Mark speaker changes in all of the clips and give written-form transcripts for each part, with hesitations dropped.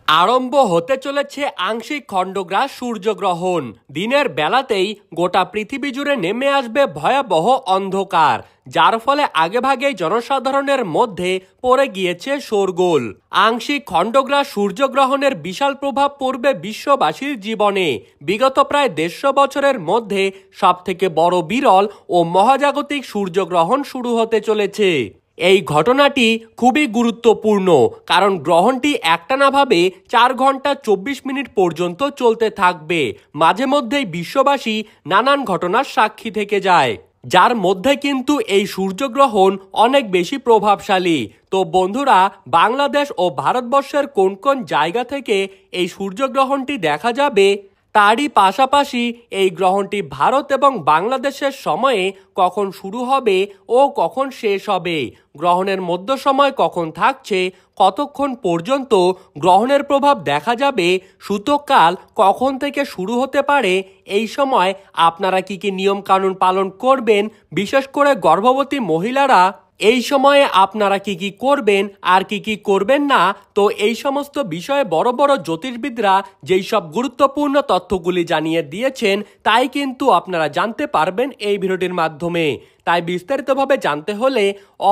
Speaker 1: আরম্ভ হতে চলেছে আংশিক খণ্ডগ্রাস সূর্যগ্রহণ। দিনের বেলাতেই গোটা পৃথিবী জুড়ে নেমে আসবে ভয়াবহ অন্ধকার, যার ফলে আগেভাগেই জনসাধারণের মধ্যে পড়ে গিয়েছে শোরগোল। আংশিক খণ্ডগ্রাস সূর্যগ্রহণের বিশাল প্রভাব পড়বে বিশ্ববাসীর জীবনে। বিগত প্রায় 150 বছরের মধ্যে সবথেকে বড় বিরল ও মহাজাগতিক সূর্যগ্রহণ শুরু হতে চলেছে। এই ঘটনাটি খুবই গুরুত্বপূর্ণ, কারণ গ্রহণটি একটানাভাবে 4 ঘন্টা 24 মিনিট পর্যন্ত চলতে থাকবে। মাঝে মধ্যেই বিশ্ববাসী নানান ঘটনার সাক্ষী থেকে যায়, যার মধ্যে কিন্তু এই সূর্যগ্রহণ অনেক বেশি প্রভাবশালী। তো বন্ধুরা, বাংলাদেশ ও ভারতবর্ষের কোন কোন জায়গা থেকে এই সূর্যগ্রহণটি দেখা যাবে, তারই পাশাপাশি এই গ্রহণটি ভারত এবং বাংলাদেশের সময়ে কখন শুরু হবে ও কখন শেষ হবে, গ্রহণের মধ্য সময় কখন থাকছে, কতক্ষণ পর্যন্ত গ্রহণের প্রভাব দেখা যাবে, সূতককাল কখন থেকে শুরু হতে পারে, এই সময় আপনারা কি কি নিয়ম কানুন পালন করবেন, বিশেষ করে গর্ভবতী মহিলারা এই সময়ে আপনারা কি কি করবেন আর কি কি করবেন না, তো এই সমস্ত বিষয়ে বড় বড় জ্যোতির্বিদরা যেই সব গুরুত্বপূর্ণ তথ্যগুলি জানিয়ে দিয়েছেন, তাই কিন্তু আপনারা জানতে পারবেন এই ভিডিওটির মাধ্যমে। তাই বিস্তারিতভাবে জানতে হলে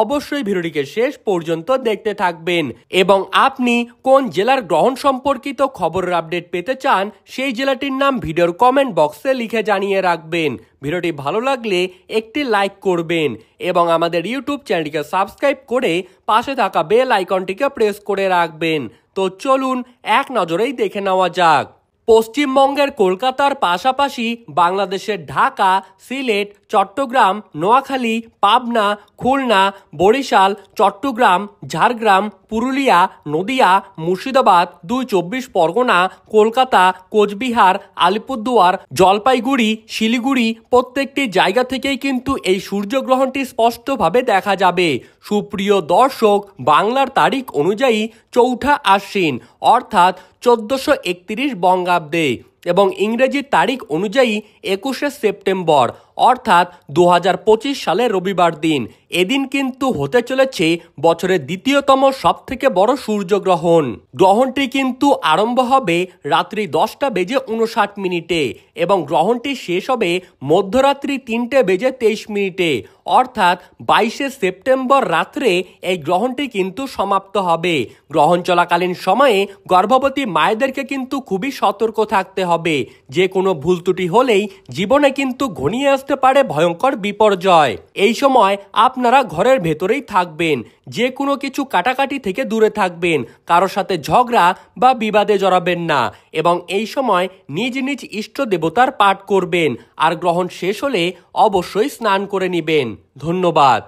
Speaker 1: অবশ্যই ভিডিওটিকে শেষ পর্যন্ত দেখতে থাকবেন। এবং আপনি কোন জেলার গ্রহণ সম্পর্কিত খবরের আপডেট পেতে চান, সেই জেলাটির নাম ভিডিওর কমেন্ট বক্সে লিখে জানিয়ে রাখবেন। ভিডিওটি ভালো লাগলে একটি লাইক করবেন এবং আমাদের ইউটিউব চ্যানেলটিকে সাবস্ক্রাইব করে পাশে থাকা বেল আইকনটিকে প্রেস করে রাখবেন। তো চলুন এক নজরেই দেখে নেওয়া যাক। পশ্চিমবঙ্গের কলকাতার পাশাপাশি বাংলাদেশের ঢাকা, সিলেট, চট্টগ্রাম, নোয়াখালী, পাবনা, খুলনা, বরিশাল, চট্টগ্রাম, ঝাড়গ্রাম, পুরুলিয়া, নদিয়া, মুর্শিদাবাদ, 2 চব্বিশ পরগনা, কলকাতা, কোচবিহার, আলিপুরদুয়ার, জলপাইগুড়ি, শিলিগুড়ি প্রত্যেকটি জায়গা থেকেই কিন্তু এই সূর্যগ্রহণটি স্পষ্টভাবে দেখা যাবে। সুপ্রিয় দর্শক, বাংলার তারিখ অনুযায়ী 4 আশ্বিন অর্থাৎ 1431 বঙ্গাব্দে এবং ইংরেজি তারিখ অনুযায়ী 21 সেপ্টেম্বর অর্থাৎ 2025 সালের রবিবার দিন। এদিন কিন্তু হতে চলেছে বছরের দ্বিতীয়তম সবথেকে বড় সূর্যগ্রহণ। গ্রহণটি কিন্তু আরম্ভ হবে রাত্রি 10:59 এবং গ্রহণটি শেষ হবে মধ্যরাত্রি 3:23 অর্থাৎ 22 সেপ্টেম্বর রাত্রে এই গ্রহণটি কিন্তু সমাপ্ত হবে। গ্রহণ চলাকালীন সময়ে গর্ভবতী মায়েদেরকে কিন্তু খুবই সতর্ক থাকতে হবে। যে কোনো ভুল ত্রুটি হলেই জীবনে কিন্তু ঘনিয়ে আসতে পারে ভয়ঙ্কর বিপর্যয়। এই সময় আপনারা ঘরের ভেতরেই থাকবেন, যে কোনো কিছু কাটাকাটি থেকে দূরে থাকবেন, কারোর সাথে ঝগড়া বা বিবাদে জড়াবেন না এবং এই সময় নিজ নিজ ইষ্ট দেবতার পাঠ করবেন। আর গ্রহণ শেষ হলে অবশ্যই স্নান করে নেবেন। ধন্যবাদ।